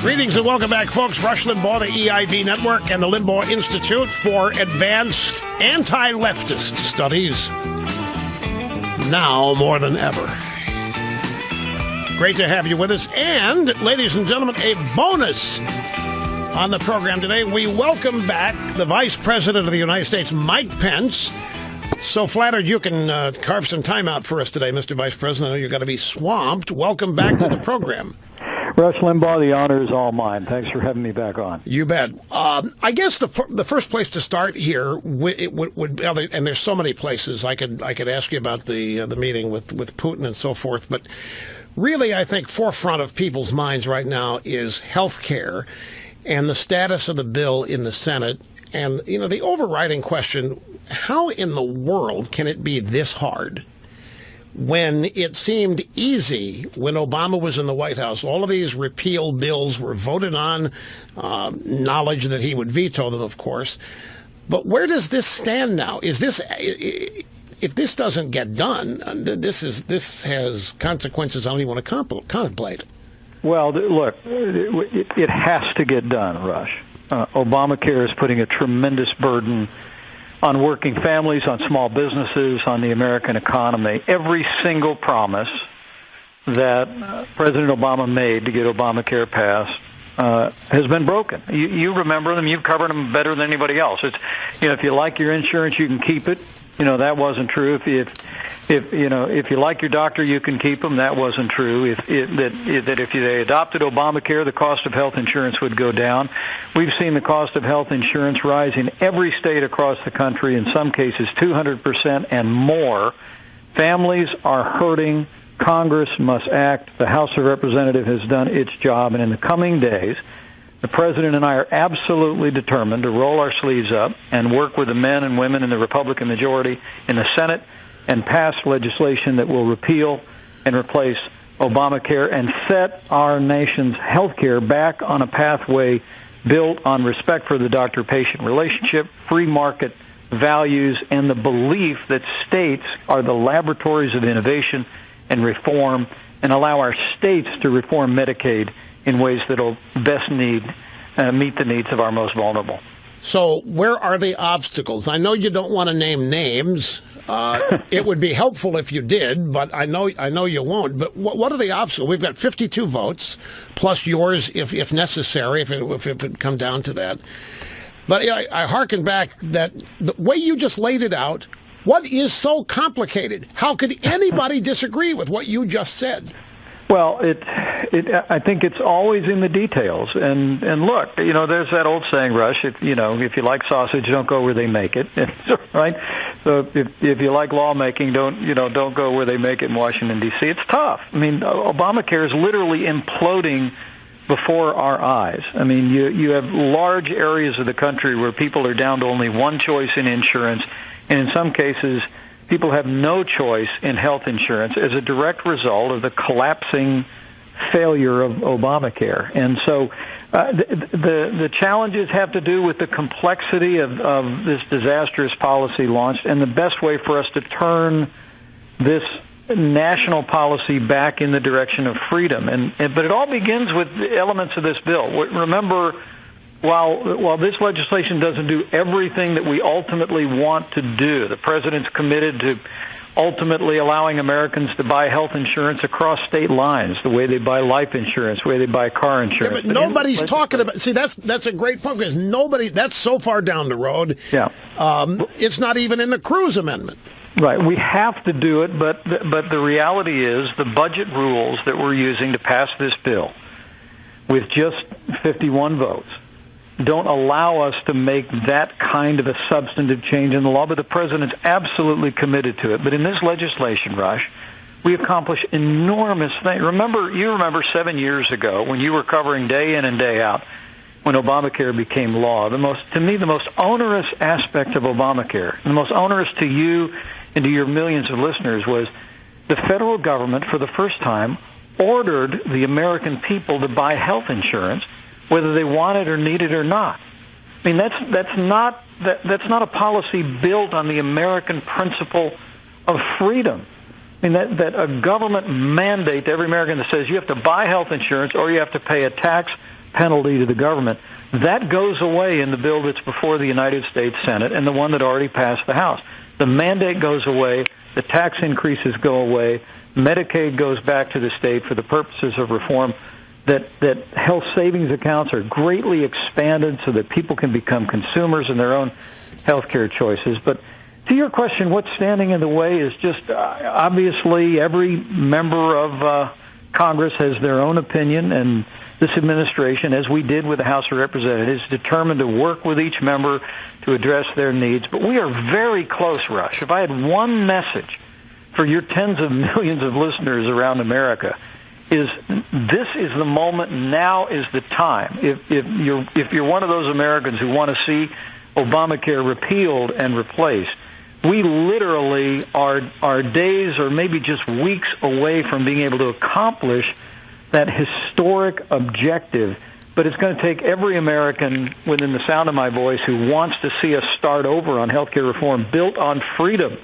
Greetings and welcome back, folks. Rush Limbaugh, the EIB Network, and the Limbaugh Institute for Advanced Anti-Leftist Studies. Now more than ever. Great to have you with us. And, ladies and gentlemen, a bonus on the program today. We welcome back the Vice President of the United States, Mike Pence. So flattered you can carve some time out for us today, Mr. Vice President. I know you're going to be swamped. Welcome back to the program. Rush Limbaugh, the honor is all mine. Thanks for having me back on. You bet. I guess the first place to start here would and there's so many places I could ask you about the meeting with Putin and so forth, but really I think forefront of people's minds right now is health care and the status of the bill in the Senate. And, you know, the overriding question, how in the world can it be this hard when it seemed easy when Obama was in the White House? All of these repeal bills were voted on, knowledge that he would veto them, of course. But where does this stand now? Is this, if this doesn't get done, this has consequences I don't even want to contemplate. Well, look, it has to get done, Rush. Obamacare is putting a tremendous burden on working families, on small businesses, on the American economy. Every single promise that President Obama made to get Obamacare passed has been broken. You remember them. You've covered them better than anybody else. It's, you know, if you like your insurance, you can keep it. You know, that wasn't true. If you like your doctor, you can keep them. That wasn't true. If they adopted Obamacare, the cost of health insurance would go down. We've seen the cost of health insurance rise in every state across the country, in some cases 200% and more. Families are hurting. Congress must act. The House of Representatives has done its job, and in the coming days, the President and I are absolutely determined to roll our sleeves up and work with the men and women in the Republican majority in the Senate and pass legislation that will repeal and replace Obamacare and set our nation's health care back on a pathway built on respect for the doctor-patient relationship, free market values, and the belief that states are the laboratories of innovation and reform, and allow our states to reform Medicaid in ways that will best meet the needs of our most vulnerable. So where are the obstacles? I know you don't want to name names. It would be helpful if you did, but I know you won't. But what are the obstacles? We've got 52 votes, plus yours if necessary, if it come down to that. But I hearken back that the way you just laid it out, what is so complicated? How could anybody disagree with what you just said? Well, I think it's always in the details. And look, you know, there's that old saying, Rush, if you like sausage, don't go where they make it, right? So if you like lawmaking, don't go where they make it in Washington, D.C. It's tough. I mean, Obamacare is literally imploding before our eyes. I mean, you have large areas of the country where people are down to only one choice in insurance, and in some cases, people have no choice in health insurance as a direct result of the collapsing failure of Obamacare. And so the challenges have to do with the complexity of this disastrous policy launched, and the best way for us to turn this national policy back in the direction of freedom. But it all begins with the elements of this bill. Remember, while this legislation doesn't do everything that we ultimately want to do, the president's committed to ultimately allowing Americans to buy health insurance across state lines, the way they buy life insurance, the way they buy car insurance. Yeah, but nobody's talking about. See, that's a great point, because nobody. That's so far down the road. Yeah, it's not even in the Cruz amendment. Right, we have to do it, but the reality is the budget rules that we're using to pass this bill with just 51 votes don't allow us to make that kind of a substantive change in the law, but the president's absolutely committed to it. But in this legislation, Rush, we accomplish enormous things. You remember 7 years ago when you were covering day in and day out when Obamacare became law. The most onerous aspect of Obamacare, the most onerous to you and to your millions of listeners, was the federal government for the first time ordered the American people to buy health insurance whether they want it or need it or not. I mean, that's not a policy built on the American principle of freedom. I mean, that a government mandate to every American that says you have to buy health insurance or you have to pay a tax penalty to the government. That goes away in the bill that's before the United States Senate and the one that already passed the House. The mandate goes away. The tax increases go away. Medicaid goes back to the state for the purposes of reform. That health savings accounts are greatly expanded so that people can become consumers in their own health care choices. But to your question, what's standing in the way is just obviously every member of Congress has their own opinion, and this administration, as we did with the House of Representatives, is determined to work with each member to address their needs. But we are very close, Rush. If I had one message for your tens of millions of listeners around America, is this is the moment, now is the time. If you're one of those Americans who want to see Obamacare repealed and replaced, we literally are days or maybe just weeks away from being able to accomplish that historic objective. But it's going to take every American within the sound of my voice who wants to see us start over on health care reform built on freedom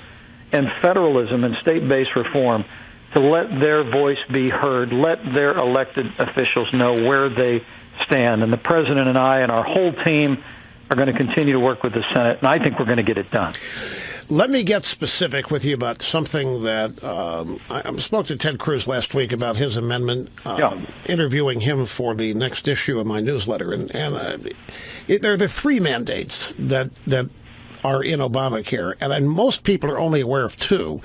and federalism and state-based reform to let their voice be heard, let their elected officials know where they stand. And the President and I and our whole team are going to continue to work with the Senate, and I think we're going to get it done. Let me get specific with you about something that I spoke to Ted Cruz last week about his amendment, interviewing him for the next issue of my newsletter. And there are the three mandates that are in Obamacare, and most people are only aware of two.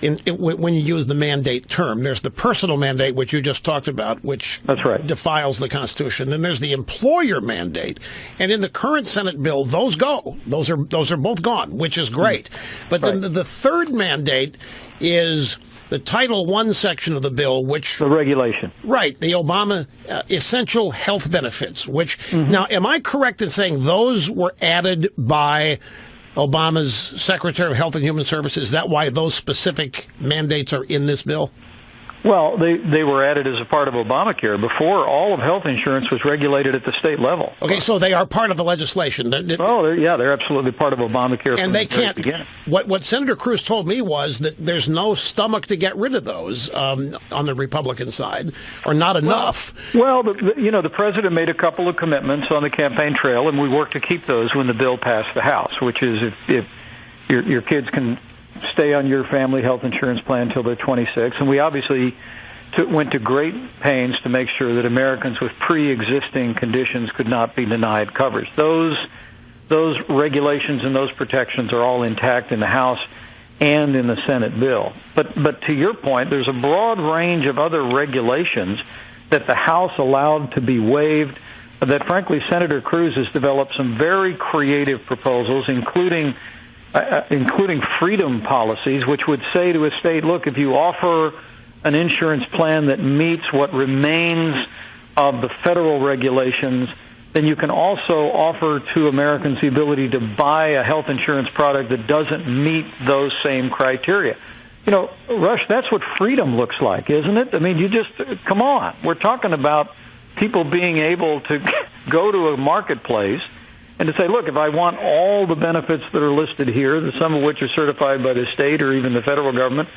When you use the mandate term, there's the personal mandate, which you just talked about, which That's right. defiles the Constitution. Then there's the employer mandate, and in the current Senate bill, those go. Those are both gone, which is great. But then the third mandate is the Title I section of the bill, which... The regulation. Right, the Obama essential health benefits, which... Now, am I correct in saying those were added by Obama's Secretary of Health and Human Services? Is that why those specific mandates are in this bill? Well, they were added as a part of Obamacare. Before, all of health insurance was regulated at the state level. Okay, so they are part of the legislation. They're absolutely part of Obamacare. And they can't. What Senator Cruz told me was that there's no stomach to get rid of those on the Republican side, or not enough. Well, the president made a couple of commitments on the campaign trail, and we worked to keep those when the bill passed the House, which is if your kids can stay on your family health insurance plan until they're 26. And we obviously went to great pains to make sure that Americans with pre-existing conditions could not be denied coverage. Those regulations and those protections are all intact in the House and in the Senate bill. But to your point, there's a broad range of other regulations that the House allowed to be waived that, frankly, Senator Cruz has developed some very creative proposals, including freedom policies, which would say to a state, look, if you offer an insurance plan that meets what remains of the federal regulations, then you can also offer to Americans the ability to buy a health insurance product that doesn't meet those same criteria. Rush, that's what freedom looks like, isn't it? I mean, come on. We're talking about people being able to go to a marketplace and to say, look, if I want all the benefits that are listed here, some of which are certified by the state or even the federal government,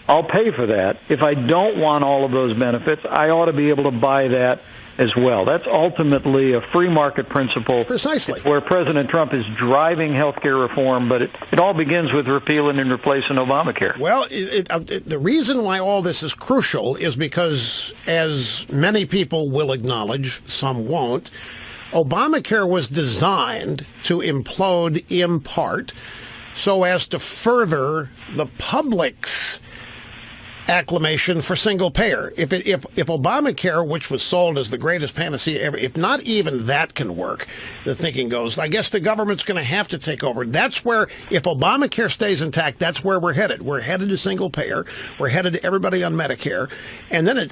I'll pay for that. If I don't want all of those benefits, I ought to be able to buy that as well. That's ultimately a free market principle. Precisely. Where President Trump is driving health care reform, but it all begins with repealing and replacing Obamacare. Well, the reason why all this is crucial is because, as many people will acknowledge, some won't, Obamacare was designed to implode in part so as to further the public's acclamation for single payer. If Obamacare, which was sold as the greatest panacea ever, if not even that can work, the thinking goes, I guess the government's going to have to take over. That's where, if Obamacare stays intact, that's where we're headed. We're headed to single payer. We're headed to everybody on Medicare. And then,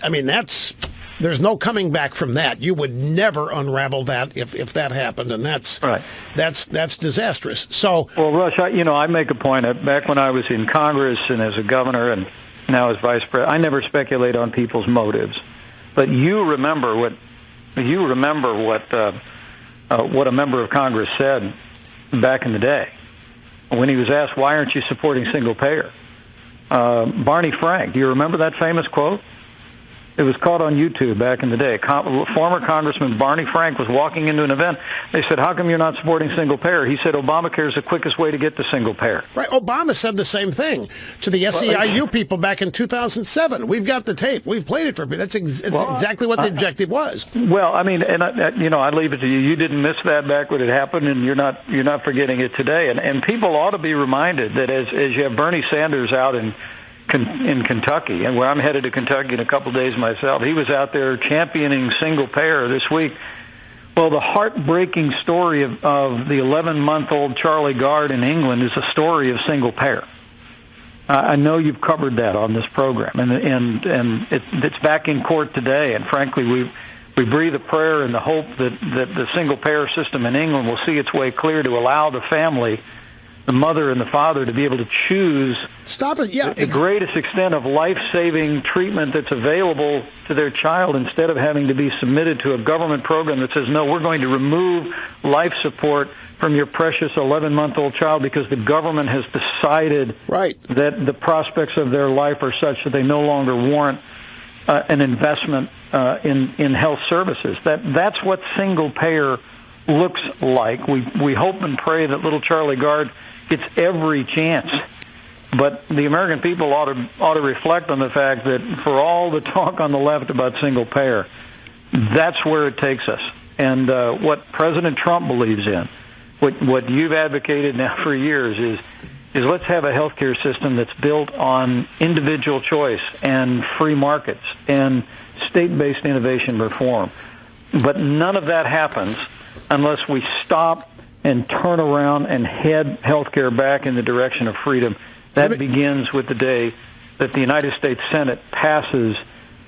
there's no coming back from that. You would never unravel that if that happened, and that's right. That's disastrous. So, well, Rush, I make a point. Back when I was in Congress and as a governor, and now as vice president, I never speculate on people's motives. But you remember what a member of Congress said back in the day when he was asked, "Why aren't you supporting single payer?" Barney Frank. Do you remember that famous quote? It was caught on YouTube back in the day. Former Congressman Barney Frank was walking into an event. They said, how come you're not supporting single payer? He said, Obamacare is the quickest way to get to single payer. Right. Obama said the same thing to the SEIU people back in 2007. We've got the tape. We've played it for people. That's exactly what the objective was. Well, I mean, and I leave it to you. You didn't miss that back when it happened, and you're not forgetting it today. And people ought to be reminded that as you have Bernie Sanders out in Kentucky, and where I'm headed to Kentucky in a couple of days myself, he was out there championing single payer this week. Well, the heartbreaking story of the 11-month-old Charlie Gard in England is a story of single payer. I know you've covered that on this program, and it's back in court today. And frankly, we breathe a prayer in the hope that the single payer system in England will see its way clear to allow the family, the mother and the father, to be able to choose the greatest extent of life-saving treatment that's available to their child, instead of having to be submitted to a government program that says, no, we're going to remove life support from your precious 11-month-old child because the government has decided that the prospects of their life are such that they no longer warrant an investment in health services. That's what single payer looks like. We hope and pray that little Charlie Gard gets every chance. But the American people ought to reflect on the fact that for all the talk on the left about single payer, that's where it takes us. And what President Trump believes in, what you've advocated now for years is let's have a healthcare system that's built on individual choice and free markets and state-based innovation reform. But none of that happens unless we stop and turn around and head healthcare back in the direction of freedom. That begins with the day that the United States Senate passes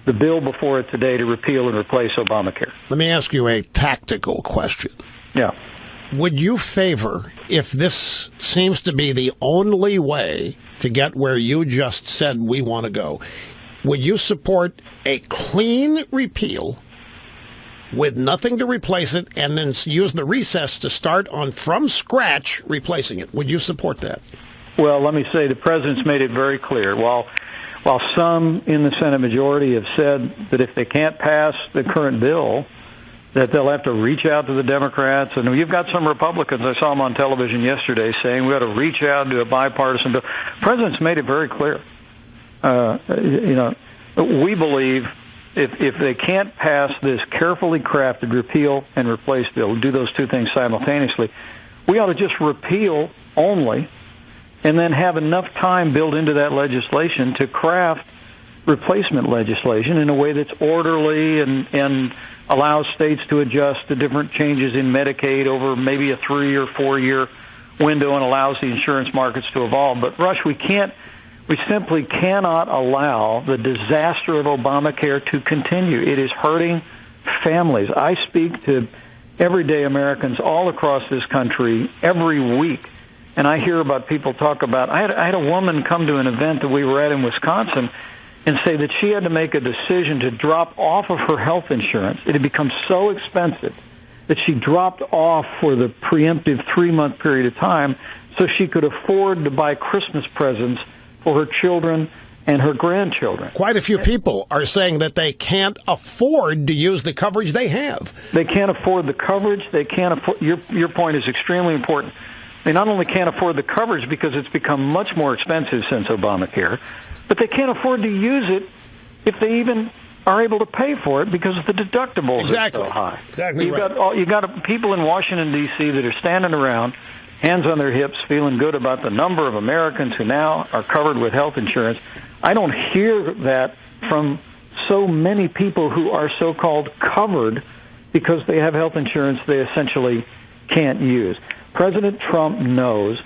the bill before it today to repeal and replace Obamacare. Let me ask you a tactical question. Yeah. Would you favor, if this seems to be the only way to get where you just said we want to go, would you support a clean repeal with nothing to replace it, and then use the recess to start on from scratch replacing it? Would you support that? Well, let me say the president's made it very clear. While some in the Senate majority have said that if they can't pass the current bill, that they'll have to reach out to the Democrats. And you've got some Republicans, I saw them on television yesterday, saying we ought to reach out and do a bipartisan bill. The president's made it very clear. We believe if they can't pass this carefully crafted repeal and replace bill, do those two things simultaneously, we ought to just repeal only and then have enough time built into that legislation to craft replacement legislation in a way that's orderly and allows states to adjust to different changes in Medicaid over maybe a 3 or 4 year window and allows the insurance markets to evolve. But Rush, we simply cannot allow the disaster of Obamacare to continue. It is hurting families. I speak to everyday Americans all across this country every week, and I hear about people talk about, I had a woman come to an event that we were at in Wisconsin and say that she had to make a decision to drop off of her health insurance. It had become so expensive that she dropped off for the preemptive 3-month period of time so she could afford to buy Christmas presents for her children and her grandchildren. Quite a few people are saying that they can't afford to use the coverage they have. They can't afford the coverage. They can't afford. Your point is extremely important. They not only can't afford the coverage because it's become much more expensive since Obamacare, but they can't afford to use it if they even are able to pay for it because the deductibles are so high. Exactly. You've got people in Washington, D.C. that are standing around, hands on their hips, feeling good about the number of Americans who now are covered with health insurance. I don't hear that from so many people who are so-called covered because they have health insurance they essentially can't use. President Trump knows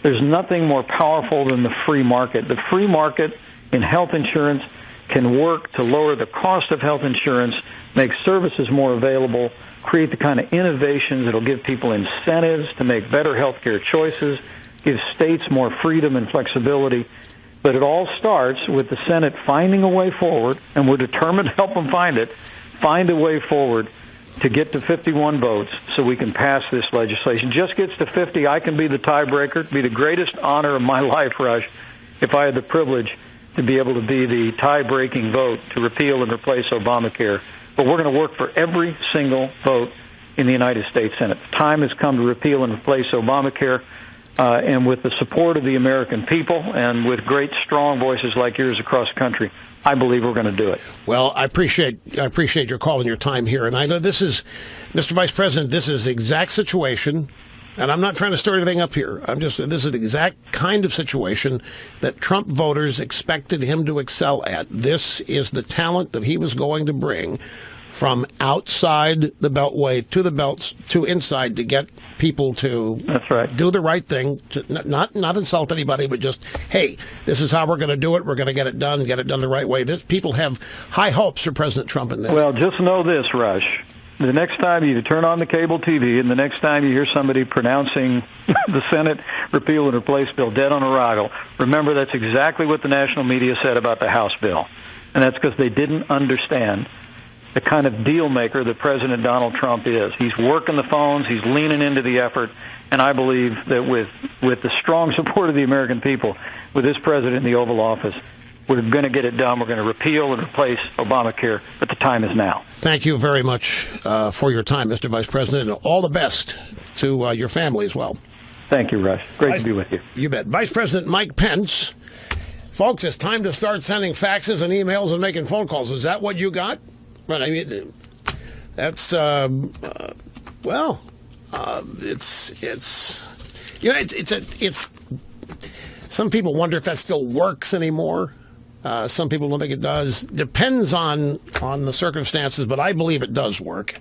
there's nothing more powerful than the free market. The free market in health insurance can work to lower the cost of health insurance, make services more available, create the kind of innovations that will give people incentives to make better health care choices, give states more freedom and flexibility. But it all starts with the Senate finding a way forward, and we're determined to help them find a way forward to get to 51 votes so we can pass this legislation. Just gets to 50, I can be the tiebreaker. It'd be the greatest honor of my life, Rush, if I had the privilege to be able to be the tie-breaking vote to repeal and replace Obamacare. But we're going to work for every single vote in the United States Senate. The time has come to repeal and replace Obamacare, and with the support of the American people and with great, strong voices like yours across the country, I believe we're going to do it. Well, I appreciate your call and your time here. And I know this is, Mr. Vice President, this is the exact situation, and I'm not trying to stir anything up here. This is the exact kind of situation that Trump voters expected him to excel at. This is the talent that he was going to bring from outside the Beltway to the belts to inside to get people to That's right. do the right thing, to not insult anybody, but just, hey, this is how we're going to do it. We're going to get it done the right way. People have high hopes for President Trump in this. Well, just know this, Rush. The next time you turn on the cable TV and the next time you hear somebody pronouncing the Senate repeal and replace bill dead on arrival, remember that's exactly what the national media said about the House bill. And that's because they didn't understand the kind of deal maker that President Donald Trump is. He's working the phones, he's leaning into the effort, and I believe that with the strong support of the American people, with this president in the Oval Office, we're going to get it done. We're going to repeal and replace Obamacare, but the time is now. Thank you very much for your time, Mr. Vice President, and all the best to your family as well. Thank you, Rush. Great to be with you. You bet. Vice President Mike Pence. Folks, it's time to start sending faxes and emails and making phone calls. Is that what you got? But I mean, that's it's. Some people wonder if that still works anymore. Some people don't think it does. Depends on the circumstances, but I believe it does work.